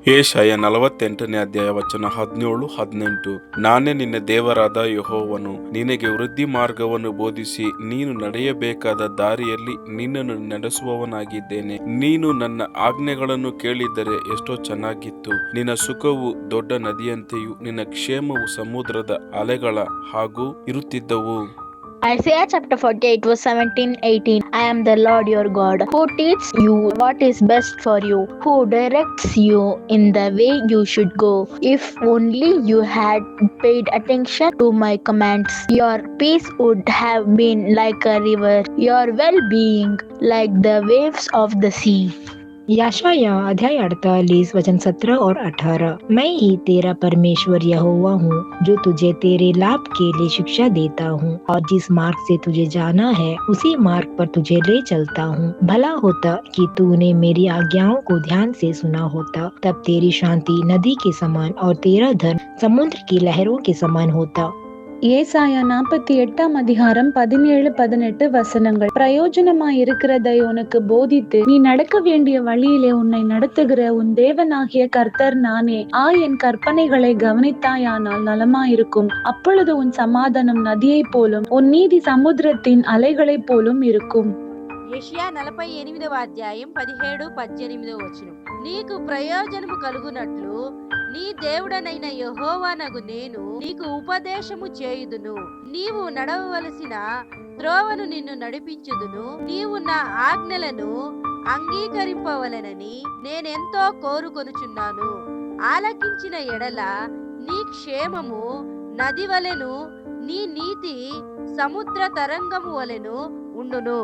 ಯೆಶಾಯ 48ನೇ ಅಧ್ಯಾಯ ವಚನ 17-18. ನಾನೇ ನಿನ್ನ ದೇವರಾದ ಯೆಹೋವನು, ನಿನಗೆ ವೃದ್ಧಿ ಮಾರ್ಗವನ್ನು ಬೋಧಿಸಿ ನೀನು ನಡೆಯಬೇಕಾದ ದಾರಿಯಲ್ಲಿ ನಿನ್ನನ್ನು ನಡೆಸುವವನಾಗಿದ್ದೇನೆ. ನೀನು ನನ್ನ ಆಜ್ಞೆಗಳನ್ನು ಕೇಳಿದ್ದರೆ ಎಷ್ಟೋ ಚೆನ್ನಾಗಿತ್ತು. ನಿನ್ನ ಸುಖವು ದೊಡ್ಡ ನದಿಯಂತೆಯೂ ನಿನ್ನ ಕ್ಷೇಮವು ಸಮುದ್ರದ ಅಲೆಗಳ ಹಾಗೂ ಇರುತ್ತಿದ್ದವು. Isaiah chapter 48 verse 17-18. I am the Lord your God, who teaches you what is best for you, who directs you in the way you should go. If only you had paid attention to my commands, your peace would have been like a river, your well-being like the waves of the sea. यशायाह अध्याय 48 वचन 17 और 18। मैं ही तेरा परमेश्वर यहोवा हूँ, जो तुझे तेरे लाभ के लिए शिक्षा देता हूँ और जिस मार्ग से तुझे जाना है उसी मार्ग पर तुझे ले चलता हूँ। भला होता कि तूने मेरी आज्ञाओं को ध्यान से सुना होता, तब तेरी शांति नदी के समान और तेरा धर्म समुद्र की लहरों के समान होता। ஏசாயா 48ஆம் அதிகாரம் 17-18 வசனங்கள். பிரயோஜனமாய் இருக்கிறதை உனக்கு போதித்து நீ நடக்க வேண்டிய வழியிலே உன்னை நடத்துகிற உன் தேவனாகிய கர்த்தர் நானே. என் கற்பனைகளை கவனித்தாயானால் நலமாயிருக்கும். அப்பொழுது உன் சமாதானம் நதியைப் போலும் உன் நீதி சமுத்திரத்தின் அலைகளைப் போலும் இருக்கும். యెషయా 48వ అధ్యాయం 17-18 వచనం. నీకు ప్రయోజనము కలుగునట్లు నీ దేవుడనైన యెహోవానగు నేను నీకు ఉపదేశము చేయుదును. నీవు నడవవలసిన త్రోవను నిన్ను నడిపించుదును. నీవు నా ఆజ్ఞలను అంగీకరింపవలెనని నేనెంతో కోరుకొనుచున్నాను. ఆలకించిన ఎడల నీ క్షేమము నది వలెను, నీ నీతి సముద్ర తరంగము వలెను ఉండును.